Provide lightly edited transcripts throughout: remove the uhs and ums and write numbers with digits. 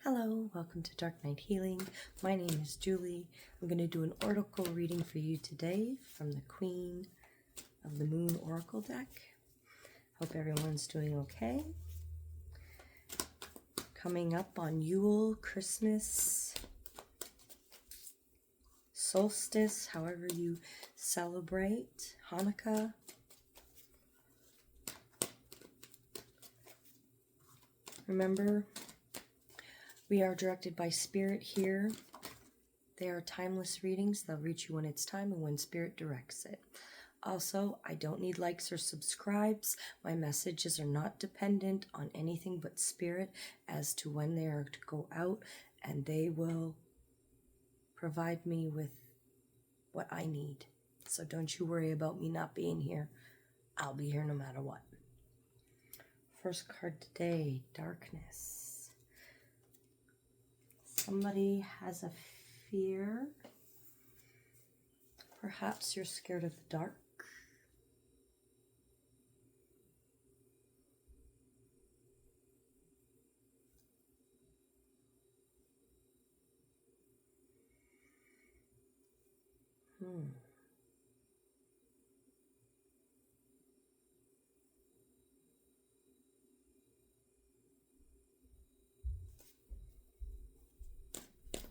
Hello, welcome to Dark Night Healing. My name is Julie. I'm going to do an oracle reading for you today from the Queen of the Moon Oracle deck. Hope everyone's doing okay. Coming up on Yule, Christmas, solstice, however you celebrate, Hanukkah. Remember, we are directed by Spirit here. They are timeless readings. They'll reach you when it's time and when Spirit directs it. Also, I don't need likes or subscribes. My messages are not dependent on anything but Spirit as to when they are to go out, and they will provide me with what I need. So don't you worry about me not being here. I'll be here no matter what. First card today, Darkness. Somebody has a fear. Perhaps you're scared of the dark.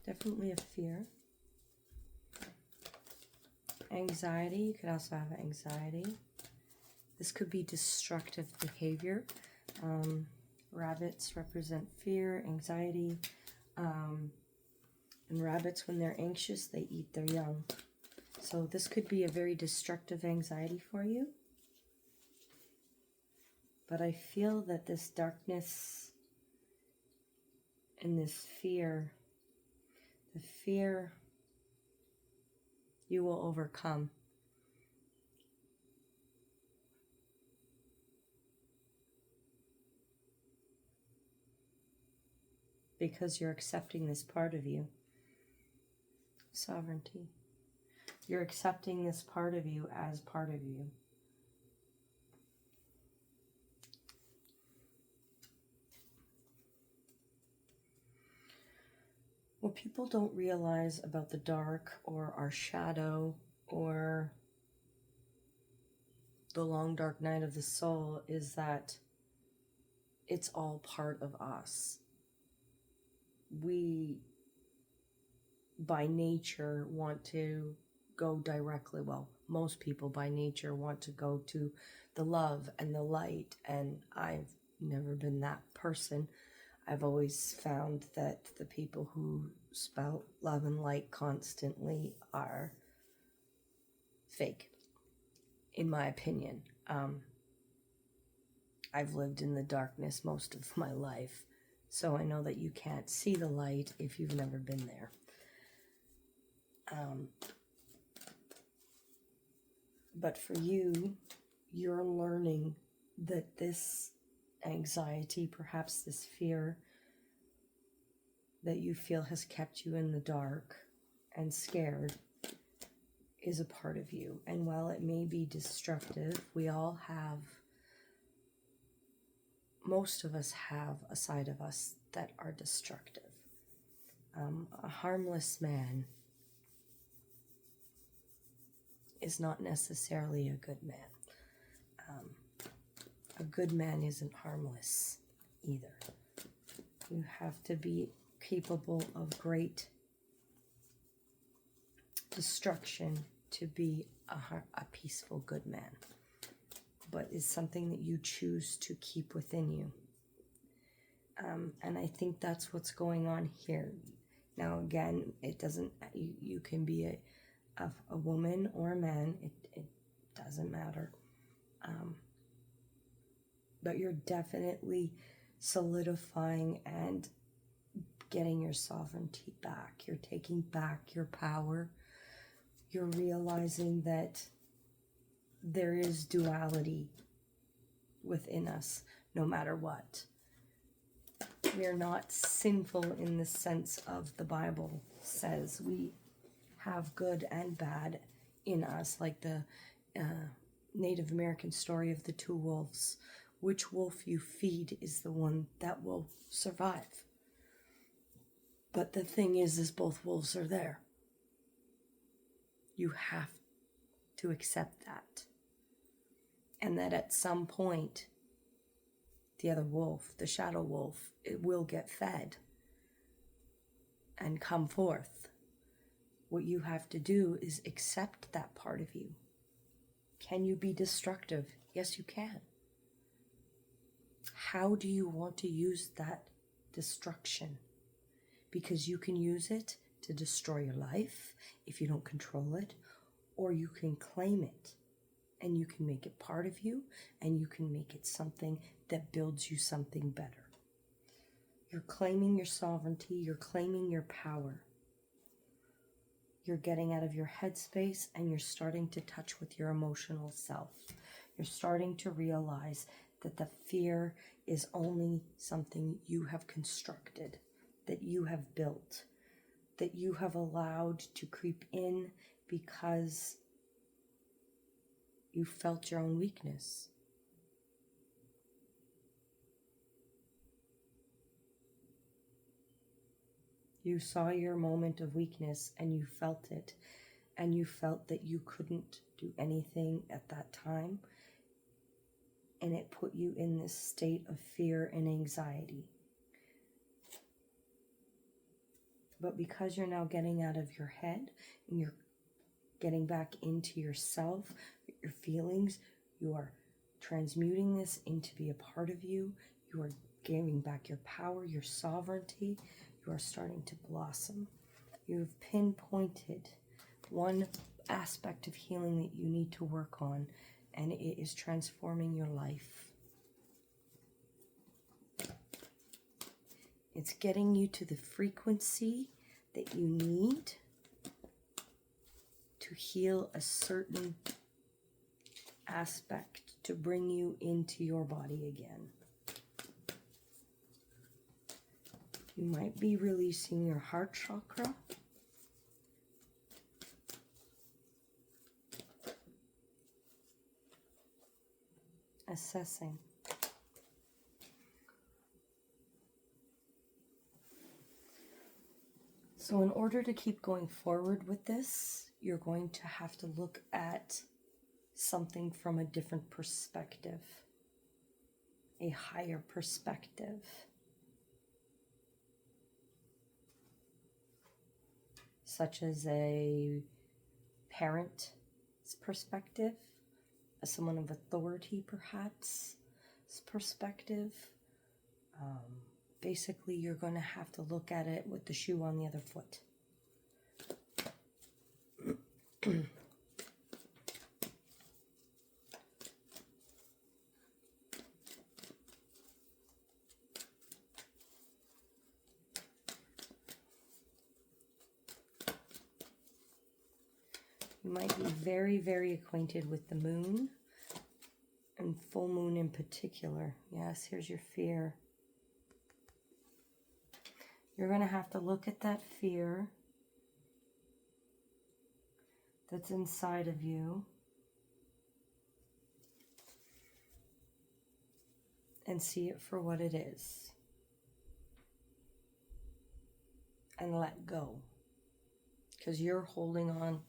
Definitely a fear. Anxiety. You could also have anxiety. This could be destructive behavior. Rabbits represent fear, anxiety. And rabbits, when they're anxious, they eat their young. So this could be a very destructive anxiety for you. But I feel that this darkness and this fear, the fear you will overcome. Because you're accepting this part of you. Sovereignty. You're accepting this part of you as part of you. What people don't realize about the dark or our shadow or the long dark night of the soul is that it's all part of us. We, by nature, want to go directly, well, most people by nature want to go to the love and the light, and I've never been that person. I've always found that the people who spout love and light constantly are fake, in my opinion. I've lived in the darkness most of my life, so I know that you can't see the light if you've never been there. But for you, you're learning that this anxiety, perhaps this fear that you feel has kept you in the dark and scared, is a part of you. And while it may be destructive, we all have, most of us have a side of us that are destructive. A harmless man is not necessarily a good man. A good man isn't harmless either. You have to be capable of great destruction to be a peaceful good man. But it's something that you choose to keep within you. And I think that's what's going on here. Now, again, it doesn't, you can be a woman or a man, it doesn't matter. But you're definitely solidifying and getting your sovereignty back. You're taking back your power. You're realizing that there is duality within us, no matter what. We are not sinful in the sense of the Bible says. We have good and bad in us, like the Native American story of the two wolves. Which wolf you feed is the one that will survive. But the thing is both wolves are there. You have to accept that. And that at some point, the other wolf, the shadow wolf, it will get fed and come forth. What you have to do is accept that part of you. Can you be destructive? Yes, you can. How do you want to use that destruction? Because you can use it to destroy your life if you don't control it, or you can claim it and you can make it part of you and you can make it something that builds you something better. You're claiming your sovereignty, you're claiming your power. You're getting out of your headspace and you're starting to touch with your emotional self. You're starting to realize that the fear is only something you have constructed, that you have built, that you have allowed to creep in because you felt your own weakness. You saw your moment of weakness and you felt it, and you felt that you couldn't do anything at that time, and it put you in this state of fear and anxiety. But because you're now getting out of your head and you're getting back into yourself, your feelings, you are transmuting this into be a part of you. You are giving back your power, your sovereignty. You are starting to blossom. You've pinpointed one aspect of healing that you need to work on, and it is transforming your life. It's getting you to the frequency that you need to heal a certain aspect to bring you into your body again. You might be releasing your heart chakra. Assessing. So in order to keep going forward with this, you're going to have to look at something from a different perspective, a higher perspective. Such as a parent's perspective, as someone of authority perhaps perspective. Basically, you're going to have to look at it with the shoe on the other foot. You might be very, very acquainted with the moon, and full moon in particular. Yes, here's your fear. You're going to have to look at that fear that's inside of you and see it for what it is. And let go. Because you're holding on.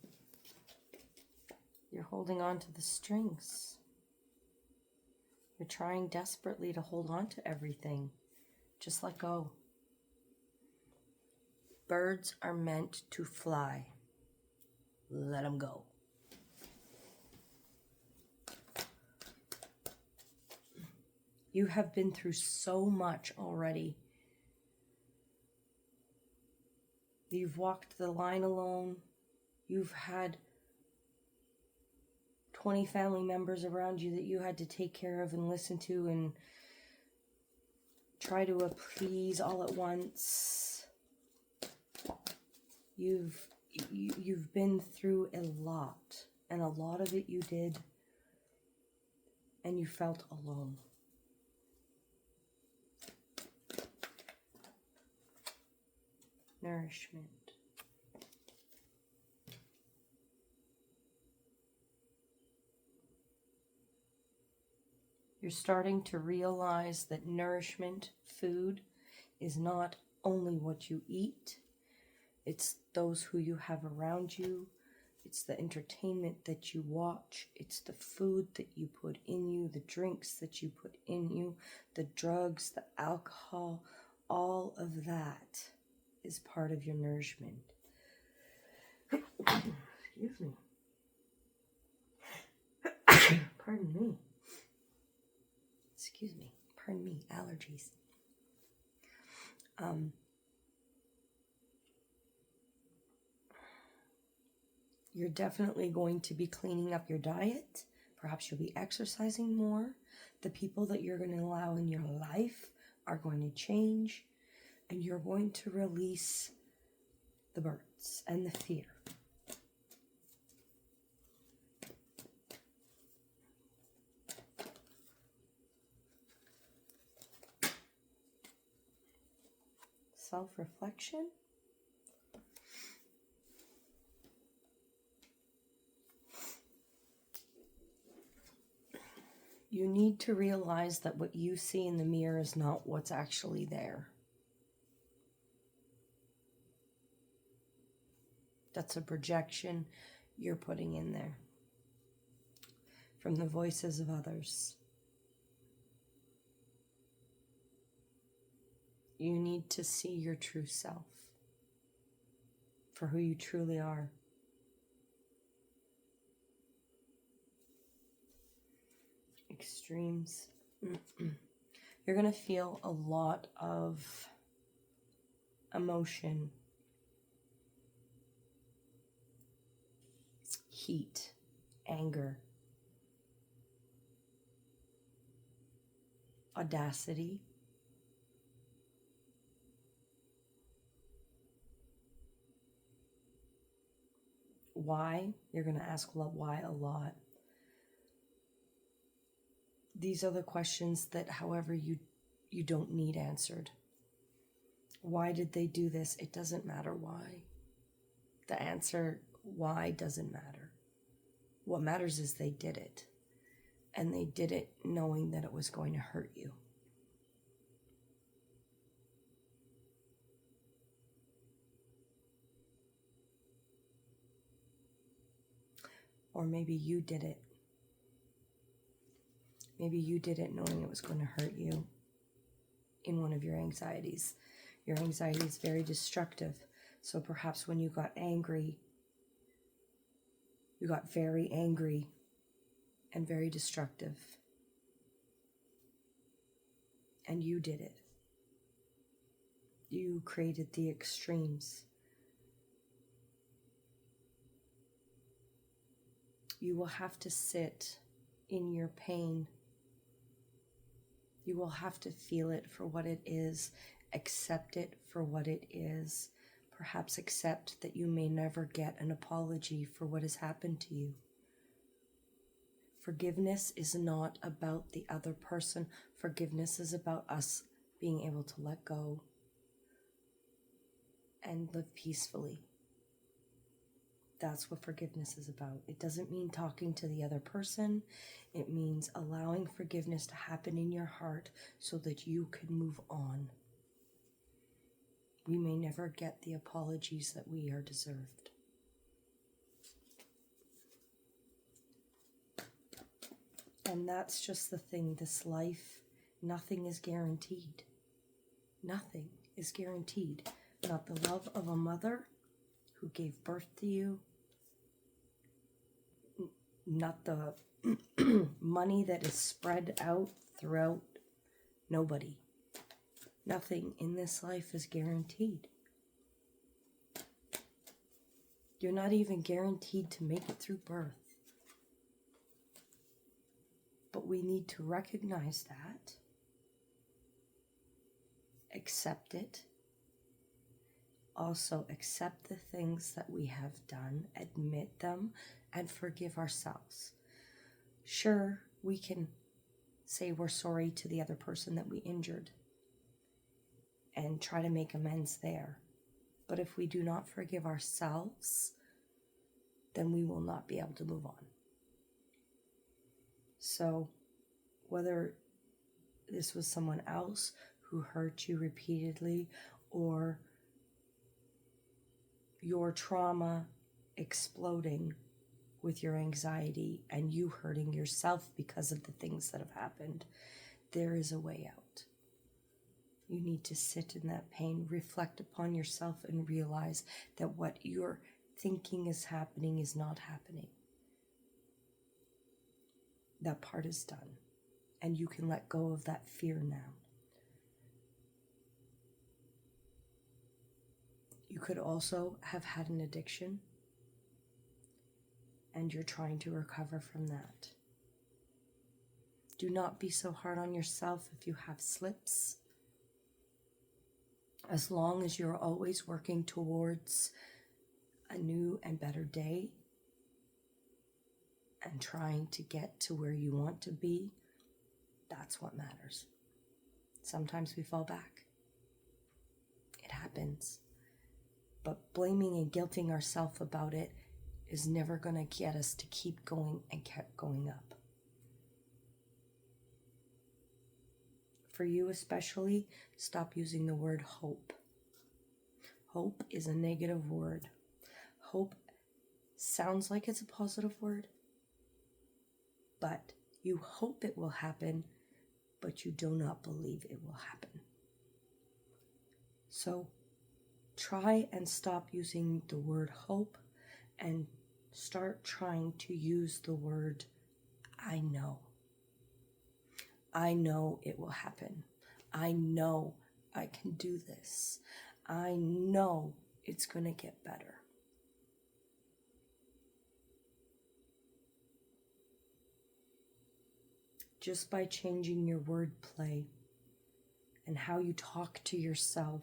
You're holding on to the strings. You're trying desperately to hold on to everything. Just let go. Birds are meant to fly. Let them go. You have been through so much already. You've walked the line alone. You've had 20 family members around you that you had to take care of and listen to and try to appease all at once. You've been through a lot, and a lot of it you did, and you felt alone. Nourishment. You're starting to realize that nourishment, food, is not only what you eat, It's those who you have around you. It's the entertainment that you watch. It's the food that you put in you, the drinks that you put in you, the drugs, the alcohol. All of that is part of your nourishment. Excuse me. Pardon me. Excuse me. Pardon me. Allergies. You're definitely going to be cleaning up your diet. Perhaps you'll be exercising more. The people that you're going to allow in your life are going to change. And you're going to release the birds and the fear. Self-reflection. You need to realize that what you see in the mirror is not what's actually there. That's a projection you're putting in there from the voices of others. You need to see your true self for who you truly are. Extremes. You're going to feel a lot of emotion, heat, anger, audacity, why? You're going to ask why a lot. These are the questions that, however, you don't need answered. Why did they do this? It doesn't matter why. The answer, why, doesn't matter. What matters is they did it. And they did it knowing that it was going to hurt you. Or maybe you did it. Maybe you did it knowing it was going to hurt you in one of your anxieties. Your anxiety is very destructive. So perhaps when you got angry, you got very angry and very destructive. And you did it. You created the extremes. You will have to sit in your pain. You will have to feel it for what it is, accept it for what it is, perhaps accept that you may never get an apology for what has happened to you. Forgiveness is not about the other person. Forgiveness is about us being able to let go and live peacefully. That's what forgiveness is about. It doesn't mean talking to the other person. It means allowing forgiveness to happen in your heart so that you can move on. We may never get the apologies that we are deserved. And that's just the thing. This life, nothing is guaranteed. Nothing is guaranteed. Not the love of a mother who gave birth to you, not the money that is spread out throughout. Nobody. Nothing in this life is guaranteed. You're not even guaranteed to make it through birth. But we need to recognize that, accept it, also accept the things that we have done, admit them, and forgive ourselves. Sure, we can say we're sorry to the other person that we injured and try to make amends there. But if we do not forgive ourselves, then we will not be able to move on. So, whether this was someone else who hurt you repeatedly, or your trauma exploding with your anxiety and you hurting yourself because of the things that have happened, there is a way out. You need to sit in that pain, reflect upon yourself, and realize that what you're thinking is happening is not happening. That part is done, and you can let go of that fear now. You could also have had an addiction, and you're trying to recover from that. Do not be so hard on yourself if you have slips. As long as you're always working towards a new and better day and trying to get to where you want to be, that's what matters. Sometimes we fall back. It happens. But blaming and guilting ourselves about it is never going to get us to keep going and keep going up. For you especially, stop using the word hope. Hope is a negative word. Hope sounds like it's a positive word, but you hope it will happen, but you do not believe it will happen. So try and stop using the word hope and start trying to use the word I know. I know it will happen. I know I can do this. I know it's going to get better. Just by changing your wordplay and how you talk to yourself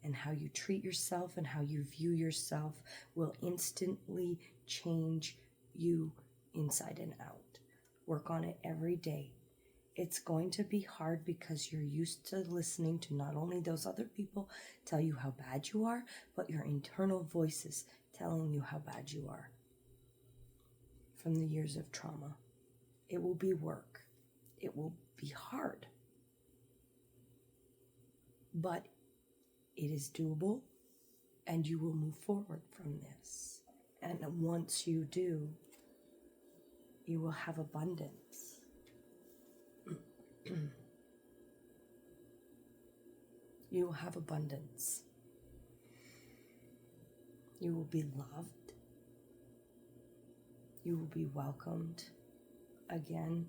and how you treat yourself and how you view yourself will instantly change you inside and out. Work on it every day. It's going to be hard because you're used to listening to not only those other people tell you how bad you are, but your internal voices telling you how bad you are from the years of trauma. It will be work. It will be hard. But it is doable, and you will move forward from this. And once you do, you will have abundance. You will have abundance. You will be loved. You will be welcomed. Again,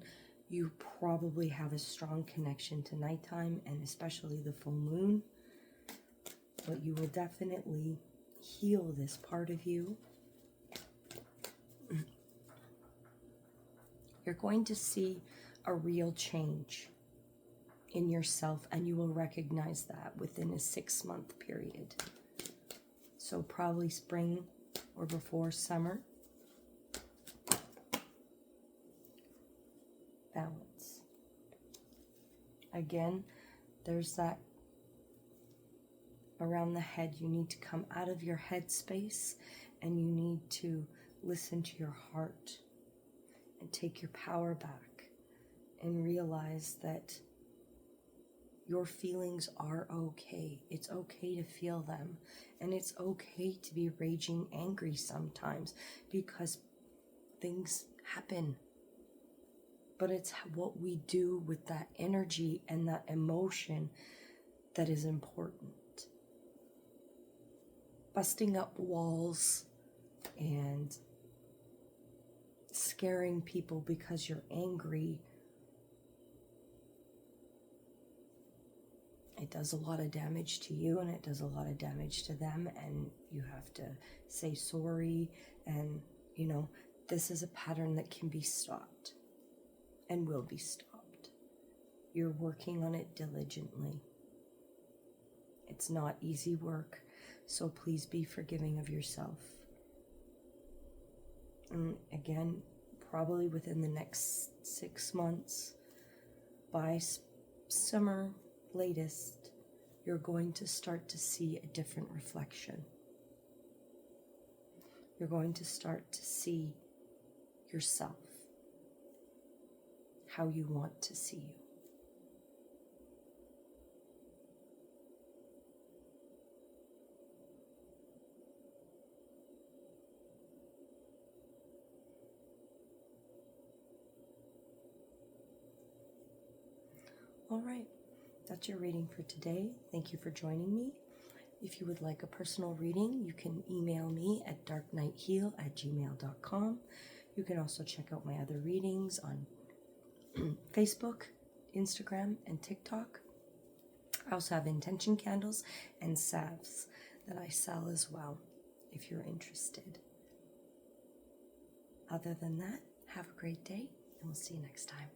you probably have a strong connection to nighttime and especially the full moon. But you will definitely heal this part of you. You're going to see a real change in yourself, and you will recognize that within a 6-month period. So probably spring or before summer. Balance. Again, there's that around the head. You need to come out of your head space and you need to listen to your heart and take your power back and realize that your feelings are okay. It's okay to feel them. And it's okay to be raging angry sometimes because things happen. But it's what we do with that energy and that emotion that is important. Busting up walls and scaring people because you're angry, it does a lot of damage to you and it does a lot of damage to them, and you have to say sorry. And this is a pattern that can be stopped and will be stopped. You're working on it diligently. It's not easy work, so please be forgiving of yourself. And again, probably within the next 6 months, by summer latest, you're going to start to see a different reflection. You're going to start to see yourself, how you want to see you. All right, that's your reading for today. Thank you for joining me. If you would like a personal reading, you can email me at darknightheal@gmail.com. You can also check out my other readings on Facebook, Instagram, and TikTok. I also have intention candles and salves that I sell as well, if you're interested. Other than that, have a great day, and we'll see you next time.